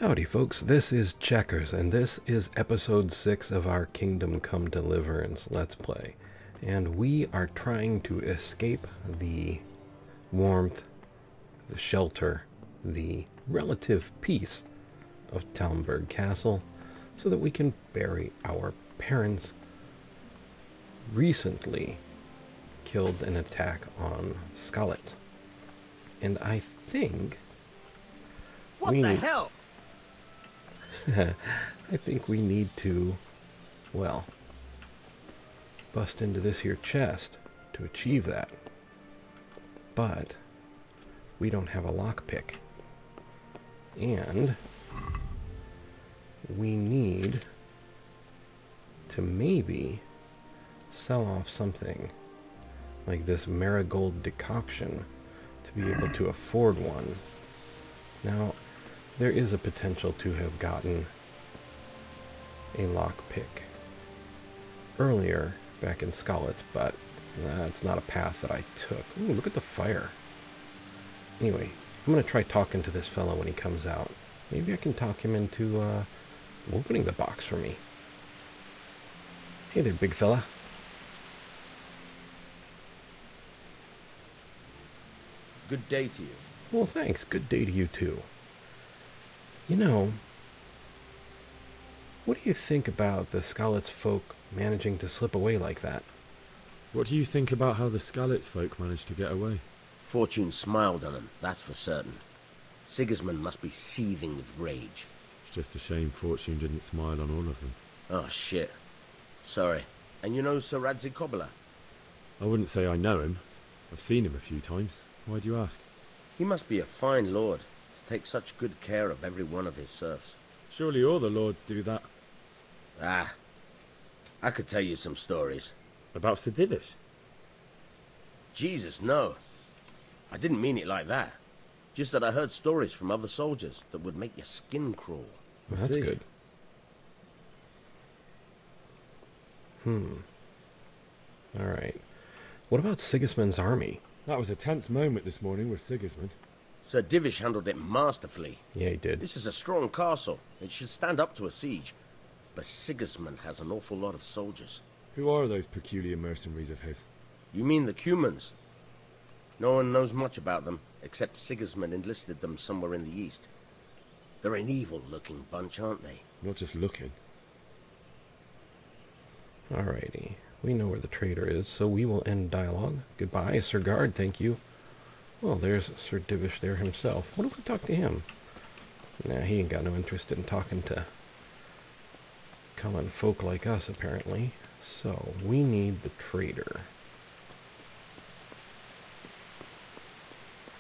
Howdy folks, this is Checkers, and this is episode 6 of our Kingdom Come Deliverance Let's Play. And we are trying to escape the warmth, the shelter, the relative peace of Talmberg Castle, so that we can bury our parents recently killed an attack on Skalitz. And I think... What the hell? I think we need to, well, bust into this here chest to achieve that. But we don't have a lockpick. And we need to maybe sell off something like this marigold decoction to be able to afford one. Now, there is a potential to have gotten a lockpick earlier back in Skalitz, but that's not a path that I took. Ooh, look at the fire. Anyway, I'm going to try talking to this fellow when he comes out. Maybe I can talk him into opening the box for me. Hey there, big fella. Good day to you. Well, thanks. Good day to you, too. You know, what do you think about the Skalitz folk managing to slip away like that? What do you think about how the Skalitz folk managed to get away? Fortune smiled on him, that's for certain. Sigismund must be seething with rage. It's just a shame Fortune didn't smile on all of them. Oh, shit. Sorry. And you know Sir Radzi Cobbler? I wouldn't say I know him. I've seen him a few times. Why do you ask? He must be a fine lord to take such good care of every one of his serfs. Surely all the lords do that. Ah, I could tell you some stories. About Sir Divish? Jesus, no. I didn't mean it like that. Just that I heard stories from other soldiers that would make your skin crawl. Well, that's good. Alright. What about Sigismund's army? That was a tense moment this morning with Sigismund. Sir Divish handled it masterfully. Yeah, he did. This is a strong castle. It should stand up to a siege. But Sigismund has an awful lot of soldiers. Who are those peculiar mercenaries of his? You mean the Cumans? No one knows much about them, except Sigismund enlisted them somewhere in the east. They're an evil-looking bunch, aren't they? Not just looking. Alrighty. We know where the traitor is, so we will end dialogue. Goodbye, Sir Guard, thank you. Well, there's Sir Divish there himself. What if we talk to him? Nah, he ain't got no interest in talking to common folk like us, apparently. So, we need the traitor.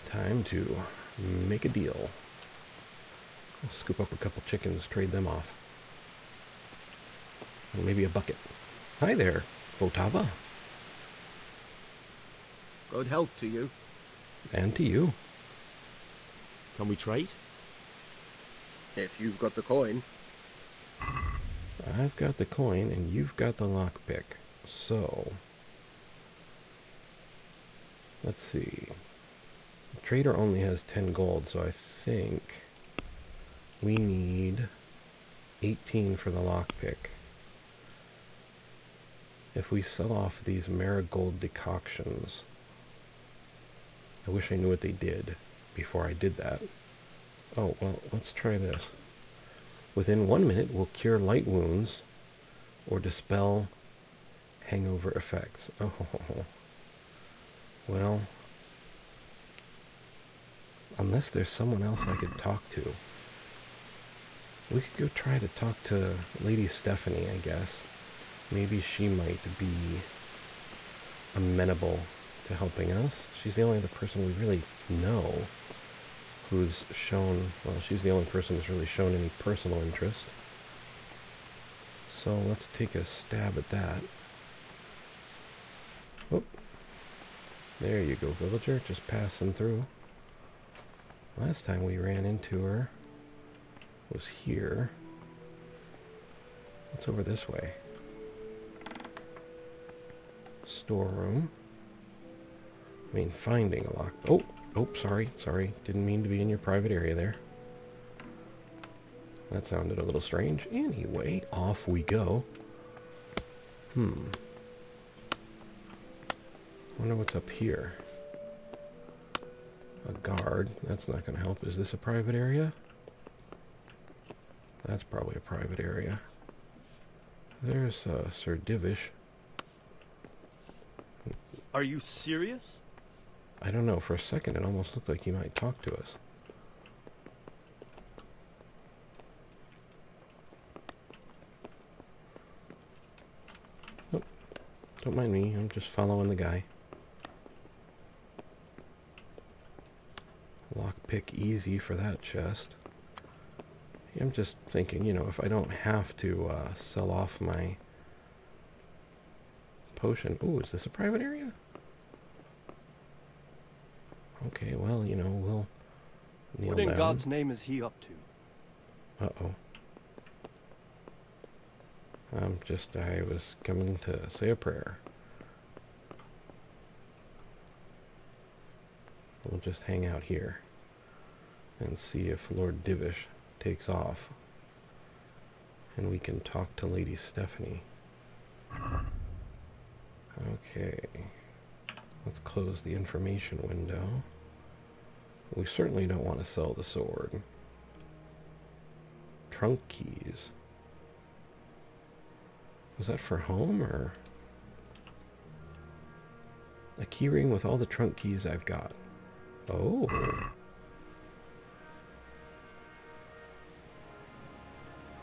Time to make a deal. I'll scoop up a couple chickens, trade them off. And maybe a bucket. Hi there, Fotava. Good health to you. And to you. Can we trade? If you've got the coin. I've got the coin and you've got the lockpick. So, let's see. The trader only has 10 gold, so I think we need 18 for the lockpick. If we sell off these marigold decoctions, I wish I knew what they did before I did that. Oh, well, let's try this. Within 1 minute, will cure light wounds or dispel hangover effects. Oh, well, unless there's someone else I could talk to. We could go try to talk to Lady Stephanie, I guess. Maybe she might be amenable to helping us. She's the only other person we really know who's shown, well, she's the only person who's really shown any personal interest. So let's take a stab at that. Oh, there you go, villager, just passing through. Last time we ran into her was here. What's over this way? Storeroom. I mean, finding a lock. Oh, sorry. Didn't mean to be in your private area there. That sounded a little strange. Anyway, off we go. Wonder what's up here. A guard. That's not going to help. Is this a private area? That's probably a private area. There's Sir Divish. Are you serious? I don't know. For a second, it almost looked like he might talk to us. Oh, don't mind me. I'm just following the guy. Lockpick easy for that chest. I'm just thinking, you know, if I don't have to sell off my potion. Ooh, is this a private area? Okay, well, you know, we'll kneel What in down. God's name is he up to? Uh-oh. I was coming to say a prayer. We'll just hang out here and see if Lord Divish takes off. And we can talk to Lady Stephanie. Okay. Let's close the information window. We certainly don't want to sell the sword. Trunk keys. Was that for home, or? A keyring with all the trunk keys I've got. Oh.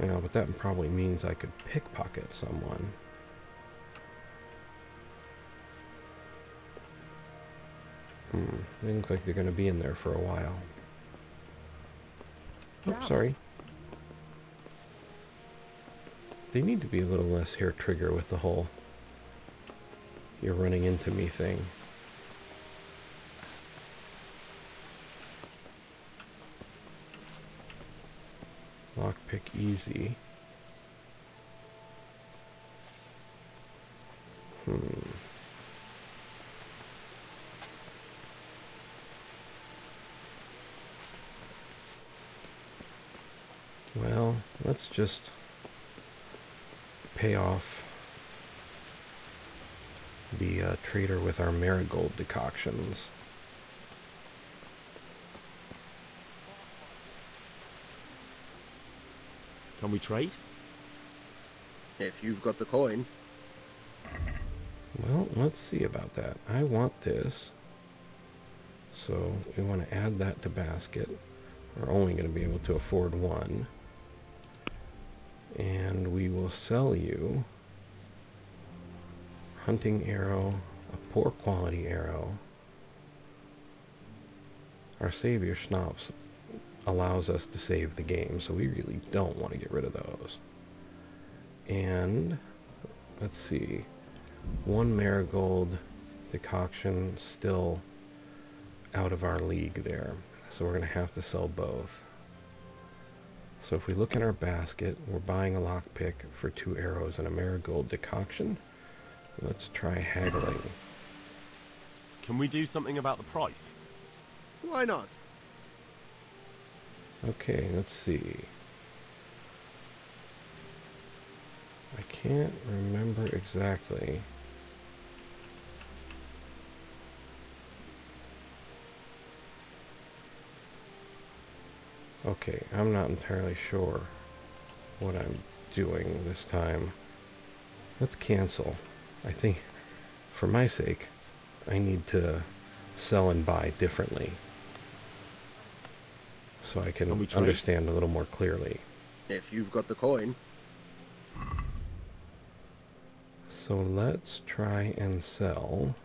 Yeah, but that probably means I could pickpocket someone. They look like they're going to be in there for a while. Oh, sorry. They need to be a little less hair trigger with the whole "you're running into me" thing. Lockpick easy. Well, let's just pay off the trader with our marigold decoctions. Can we trade? If you've got the coin. Well, let's see about that. I want this. So we want to add that to basket. We're only going to be able to afford one. And we will sell you hunting arrow, a poor quality arrow. Our savior schnapps allows us to save the game, so we really don't want to get rid of those. And let's see, one marigold decoction still out of our league there, so we're going to have to sell both. So if we look in our basket, we're buying a lockpick for 2 arrows and a marigold decoction. Let's try haggling. Can we do something about the price? Why not? Okay, let's see. I can't remember exactly. Okay, I'm not entirely sure what I'm doing this time. Let's cancel. I think, for my sake, I need to sell and buy differently, so I can understand a little more clearly. If you've got the coin. So let's try and sell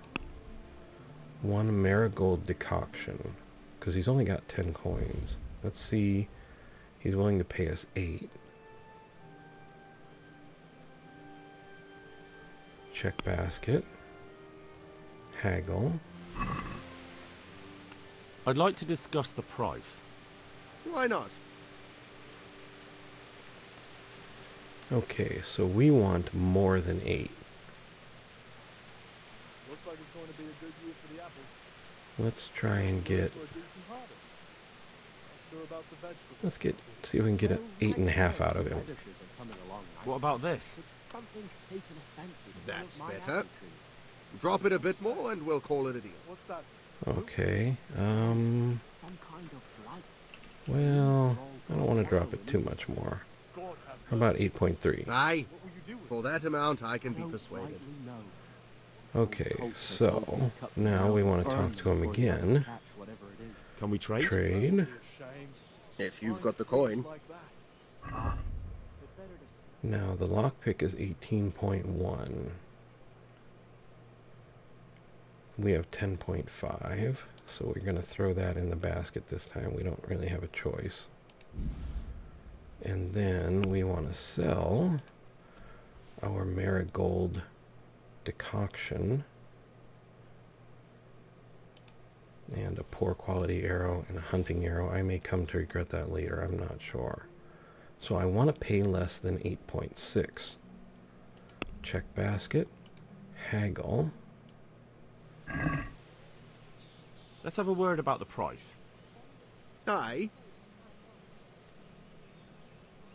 one marigold decoction, because he's only got 10 coins. Let's see, he's willing to pay us 8. Check basket. Haggle. I'd like to discuss the price. Why not? Okay, so we want more than 8. Looks like it's going to be a good year for the apples. Let's try and get For a decent harvest. sure about the vegetables. Let's see if we can get an 8.5 out of him. What about this? That's better. Drop it a bit more and we'll call it a deal. What's that? Okay, well, I don't want to drop it too much more. How about 8.3? Aye. For that amount, I can be persuaded. Okay, so now we want to talk to him again. Can we trade? Trade. If you've got the coin. Now the lockpick is 18.1. We have 10.5, so we're going to throw that in the basket this time. We don't really have a choice. And then we want to sell our marigold decoction and a poor quality arrow and a hunting arrow. I may come to regret that later, I'm not sure. So I want to pay less than 8.6. Check basket, haggle. Let's have a word about the price. Aye.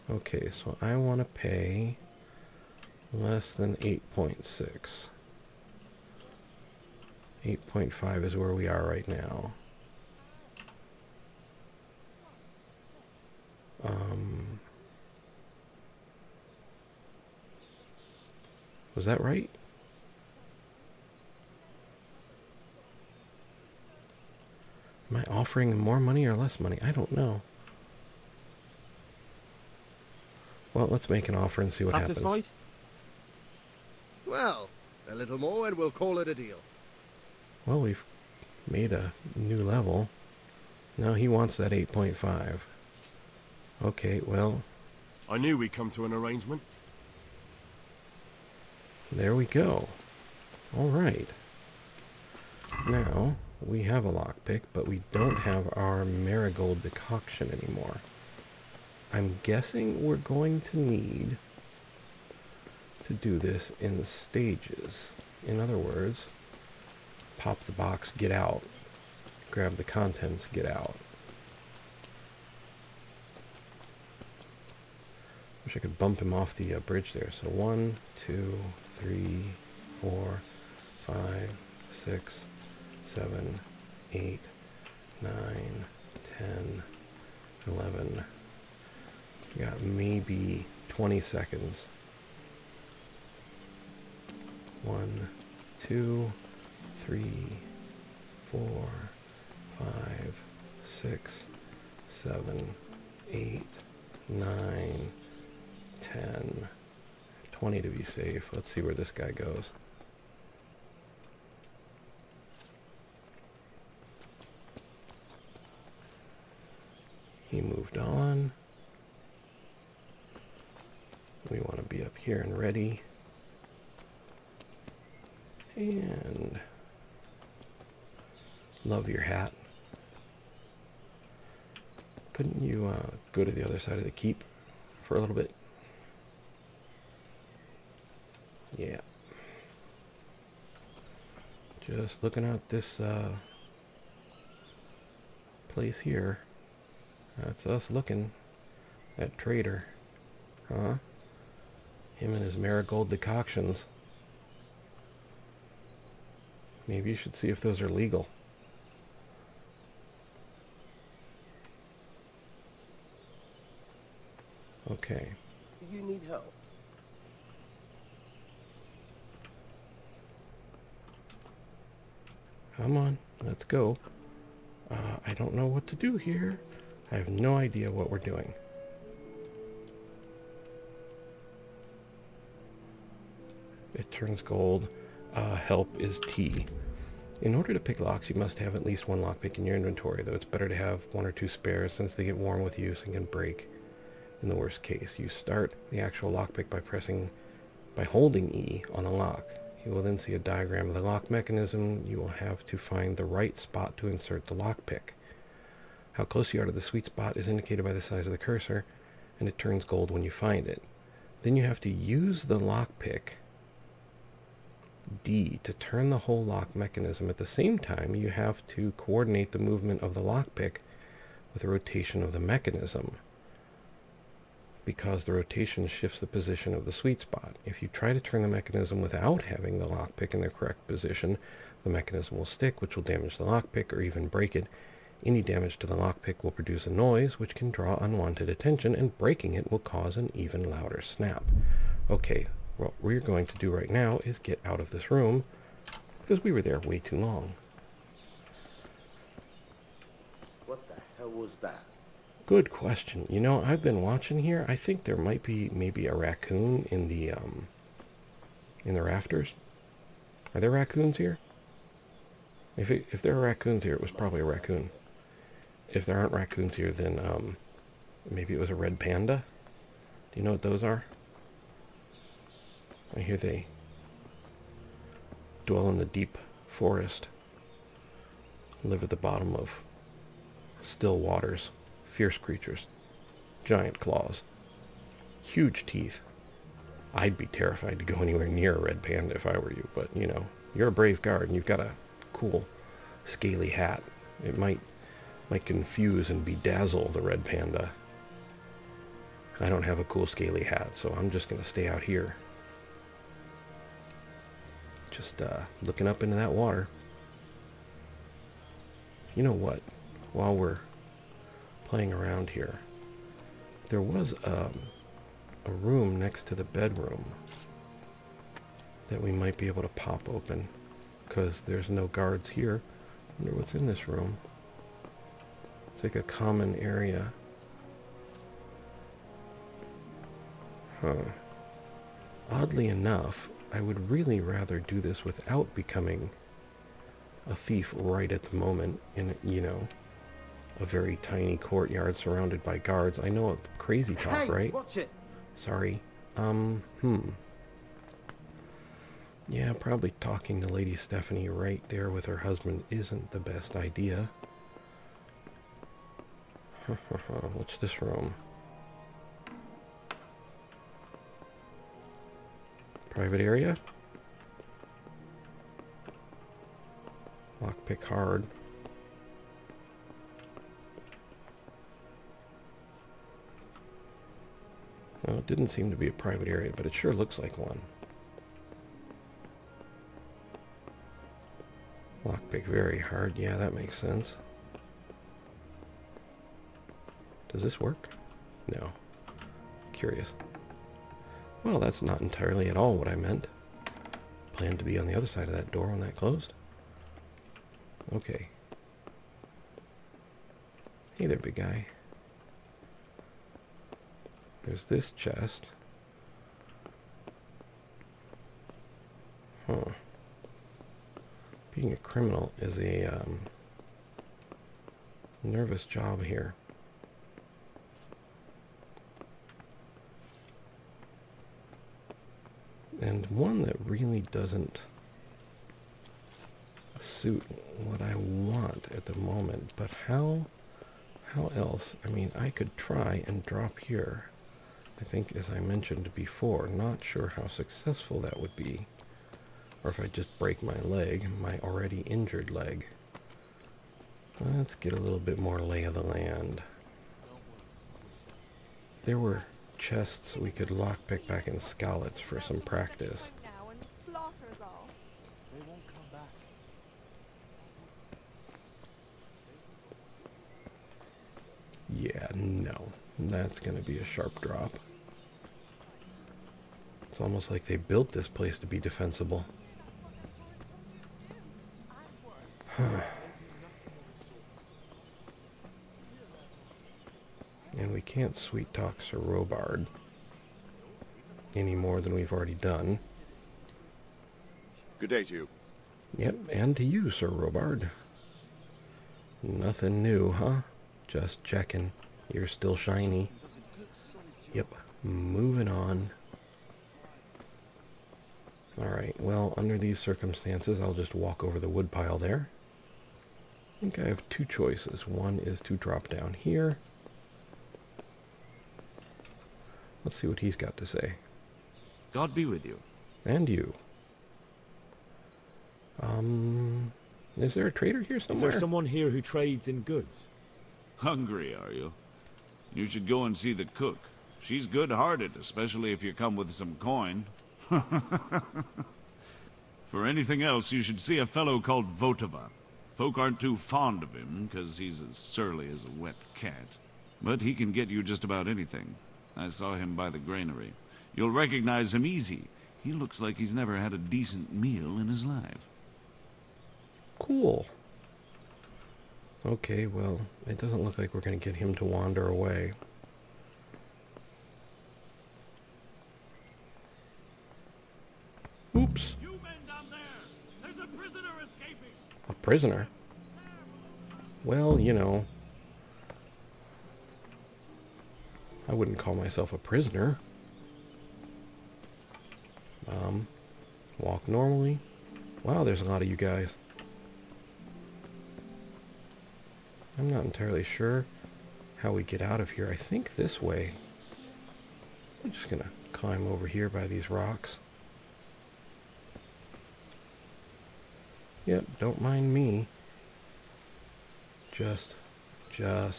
Okay, so I want to pay less than 8.6. 8.5 is where we are right now. Was that right? Am I offering more money or less money? I don't know. Well, let's make an offer and see what happens. Satisfied? Well, a little more and we'll call it a deal. Well, we've made a new level. Now he wants that 8.5. Okay, well, I knew we'd come to an arrangement. there we go. All right. Now, we have a lockpick, but we don't have our marigold decoction anymore. I'm guessing we're going to need to do this in stages. In other words, pop the box, get out. Grab the contents, get out. Wish I could bump him off the bridge there. So 1, 2, 3, 4, 5, 6, 7, 8, 9, 10, 11. We got maybe 20 seconds. 1, 2, 3, 4, 5, 6, 7, 8, 9, 10, 20 to be safe. Let's see where this guy goes. He moved on. We want to be up here and ready. And love your hat. Couldn't you go to the other side of the keep for a little bit? Yeah. Just looking at this place here. That's us looking. That trader. Huh? Him and his marigold decoctions. Maybe you should see if those are legal. Okay. You need help. Come on, let's go. I don't know what to do here. I have no idea what we're doing. It turns gold. Help is T. In order to pick locks, you must have at least one lockpick in your inventory, though it's better to have 1 or 2 spares since they get worn with use and can break in the worst case. You start the actual lockpick by holding E on a lock. You will then see a diagram of the lock mechanism. You will have to find the right spot to insert the lockpick. How close you are to the sweet spot is indicated by the size of the cursor, and it turns gold when you find it. Then you have to use the lockpick D to turn the whole lock mechanism. At the same time, you have to coordinate the movement of the lockpick with the rotation of the mechanism, because the rotation shifts the position of the sweet spot. If you try to turn the mechanism without having the lockpick in the correct position, the mechanism will stick, which will damage the lockpick or even break it. Any damage to the lockpick will produce a noise which can draw unwanted attention, and breaking it will cause an even louder snap. Okay, what we're going to do right now is get out of this room, because we were there way too long. What the hell was that? Good question. You know, I've been watching here. I think there might be maybe a raccoon in the rafters. Are there raccoons here? If there are raccoons here, it was probably a raccoon. If there aren't raccoons here, then maybe it was a red panda. Do you know what those are? I hear they dwell in the deep forest, live at the bottom of still waters. Fierce creatures, giant claws, huge teeth. I'd be terrified to go anywhere near a red panda if I were you, but you know, you're a brave guard and you've got a cool scaly hat. It might confuse and bedazzle the red panda. I don't have a cool scaly hat, so I'm just gonna stay out here, just looking up into that water. You know what, while we're playing around here, there was a room next to the bedroom that we might be able to pop open, because there's no guards here. I wonder what's in this room. It's like a common area. Huh. Oddly enough, I would really rather do this without becoming a thief right at the moment in, you know, a very tiny courtyard surrounded by guards. I know it's crazy talk, Hey, right? watch it. Sorry. Yeah, probably talking to Lady Stephanie right there with her husband isn't the best idea. What's this room? Private area? Lockpick hard. Well, it didn't seem to be a private area, but it sure looks like one. Lockpick very hard. Yeah, that makes sense. Does this work? No. Curious. Well, that's not entirely at all what I meant. Planned to be on the other side of that door when that closed. Okay. Hey there, big guy. There's this chest. Huh. Being a criminal is a nervous job here. And one that really doesn't suit what I want at the moment. But how else? I mean, I could try and drop here. I think, as I mentioned before, not sure how successful that would be. Or if I just break my leg, my already injured leg. Let's get a little bit more lay of the land. There were chests we could lockpick back in Skalitz for some practice. Yeah, no. That's gonna be a sharp drop. It's almost like they built this place to be defensible. Huh. And we can't sweet talk Sir Robard any more than we've already done. Good day to you. Yep, and to you, Sir Robard. Nothing new, huh? Just checking. You're still shiny. Yep, moving on. Alright, well, under these circumstances, I'll just walk over the woodpile there. I think I have two choices. One is to drop down here. Let's see what he's got to say. God be with you. And you. Is there a trader here Is somewhere? there someone here who trades in goods? Hungry, are you? You should go and see the cook. She's good-hearted, especially if you come with some coin. For anything else, you should see a fellow called Votava. Folk aren't too fond of him, because he's as surly as a wet cat. But he can get you just about anything. I saw him by the granary. You'll recognize him easy. He looks like he's never had a decent meal in his life. Cool. Okay, well, it doesn't look like we're going to get him to wander away. Oops. You men down there! There's a prisoner escaping! A prisoner? Well, you know, I wouldn't call myself a prisoner. Walk normally. Wow, there's a lot of you guys. I'm not entirely sure how we get out of here. I think this way. I'm just gonna climb over here by these rocks. Yep, don't mind me. Just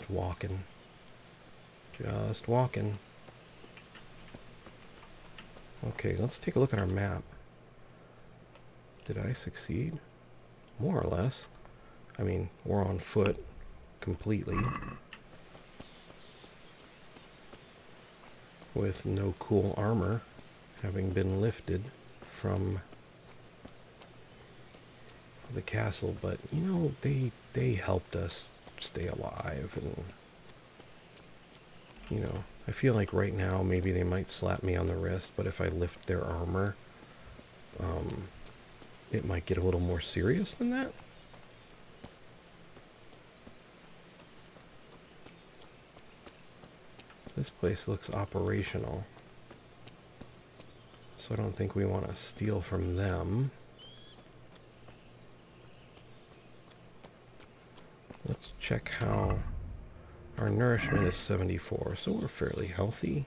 walking. Just walking. Okay, let's take a look at our map. Did I succeed? More or less. I mean, we're on foot completely. With no cool armor having been lifted from the castle, but you know, they helped us stay alive, and you know, I feel like right now maybe they might slap me on the wrist, but if I lift their armor, it might get a little more serious than that. This place looks operational, so I don't think we want to steal from them. Let's check how our nourishment is 74, so we're fairly healthy.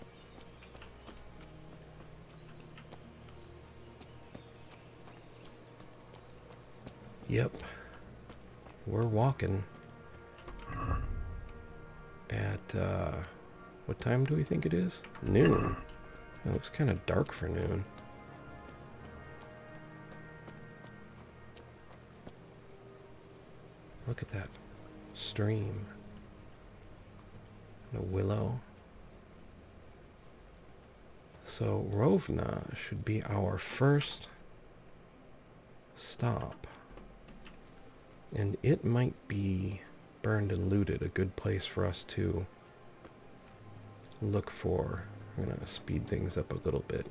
Yep, we're walking at, what time do we think it is? Noon. It looks kind of dark for noon. Look at that stream. The willow. So Rovna should be our first stop. And it might be burned and looted, a good place for us to look for. I'm going to speed things up a little bit.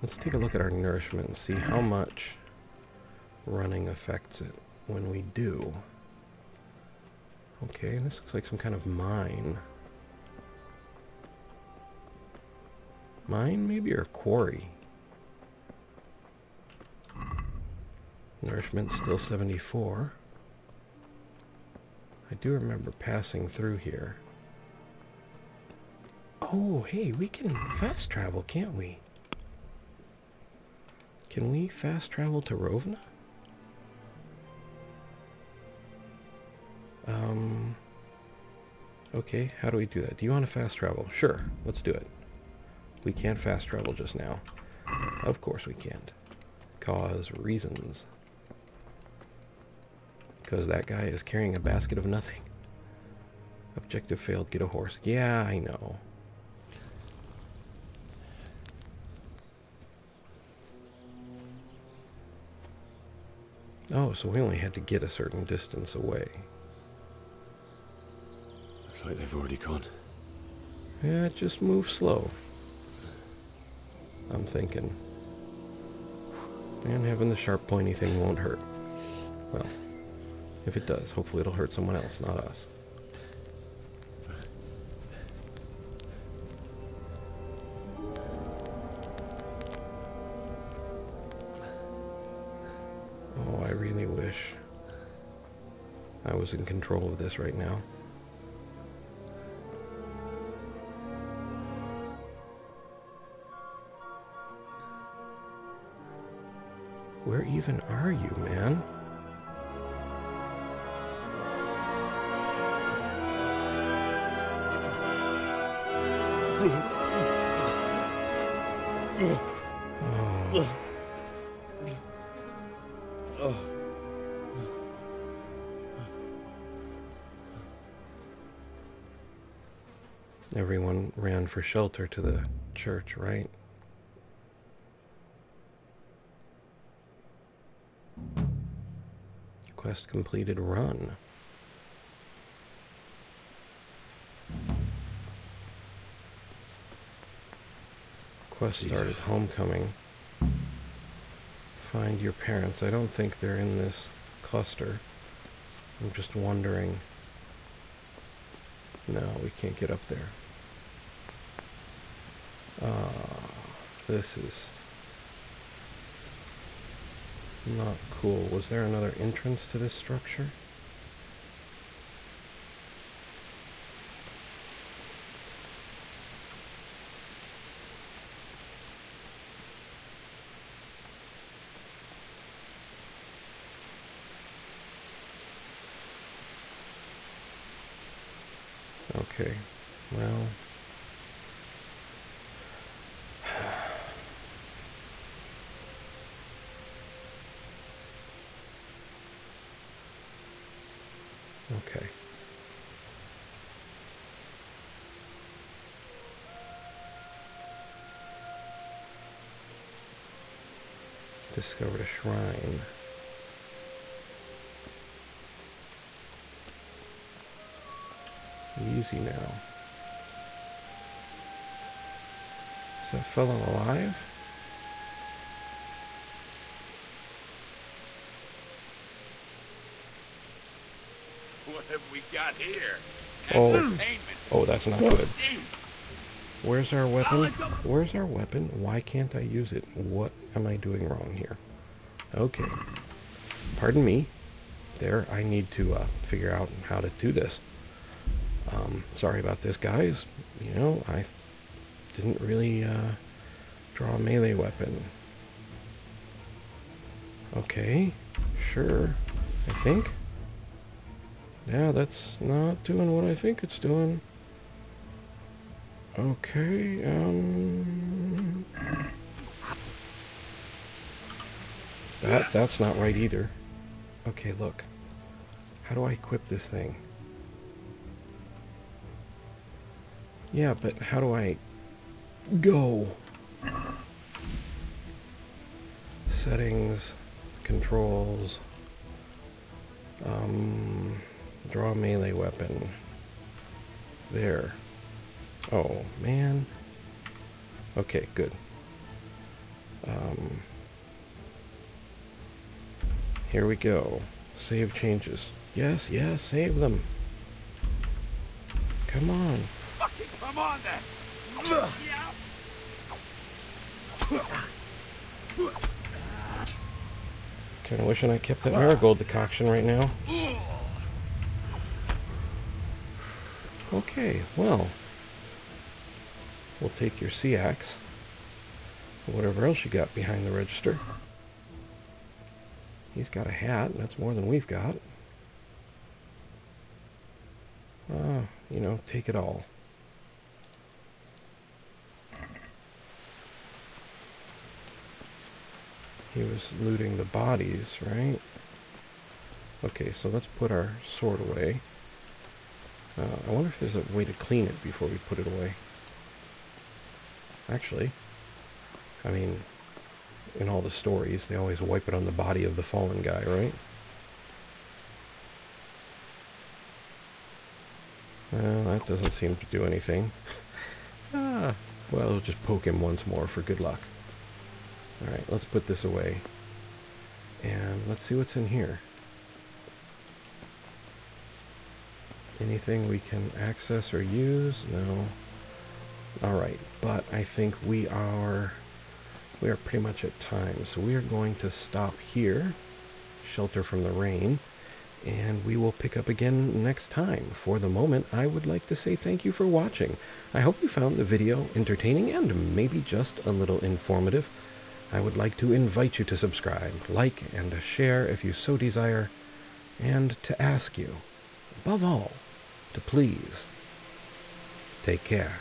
Let's take a look at our nourishment and see how much running affects it when we do. Okay, this looks like some kind of mine. Mine, maybe, or quarry? Nourishment's still 74. I do remember passing through here. Oh, hey, we can fast travel, can't we? Can we fast travel to Rovna? Okay, how do we do that? Do you want to fast travel? Sure, let's do it. We can't fast travel just now. Of course we can't. Cause reasons. Because that guy is carrying a basket of nothing. Objective failed, get a horse. Yeah, I know. Oh, so we only had to get a certain distance away. Looks like they've already gone. Yeah, just move slow. I'm thinking. And having the sharp pointy thing won't hurt. Well, if it does, hopefully it'll hurt someone else, not us. Oh, I really wish I was in control of this right now. Where even are you, man? Everyone ran for shelter to the church, right? Quest completed, run. Quest started, homecoming. Find your parents. I don't think they're in this cluster. I'm just wondering. No, we can't get up there. This is not cool. Was there another entrance to this structure? Okay, well... Okay. Discovered a shrine. Easy now. Is that fellow alive? What have we got here? Oh. Entertainment. Oh, that's not good. Where's our weapon? Where's our weapon? Why can't I use it? What am I doing wrong here? Okay. Pardon me. There, I need to figure out how to do this. Sorry about this, guys. You know, I didn't really draw a melee weapon. Okay, sure, I think. Yeah, that's not doing what I think it's doing. Okay, that's not right either. Okay, look. How do I equip this thing? Yeah, but how do I go? Settings, controls, draw melee weapon. There. Oh, man. Okay, good. Here we go. Save changes. Yes, yes, save them. Come on. Fucking come on then. Kinda wishing I kept that marigold decoction right now. Okay, well. We'll take your sea axe. Or whatever else you got behind the register. He's got a hat. That's more than we've got. You know, take it all. He was looting the bodies, right? Okay, so let's put our sword away. I wonder if there's a way to clean it before we put it away. Actually, I mean, in all the stories, they always wipe it on the body of the fallen guy, right? Well, that doesn't seem to do anything. Well, we'll just poke him once more for good luck. Alright, let's put this away. And let's see what's in here. Anything we can access or use? No. Alright, but I think we are pretty much at time. So we are going to stop here, shelter from the rain, and we will pick up again next time. For the moment, I would like to say thank you for watching. I hope you found the video entertaining and maybe just a little informative. I would like to invite you to subscribe, like, and share if you so desire, and to ask you, above all, to please take care.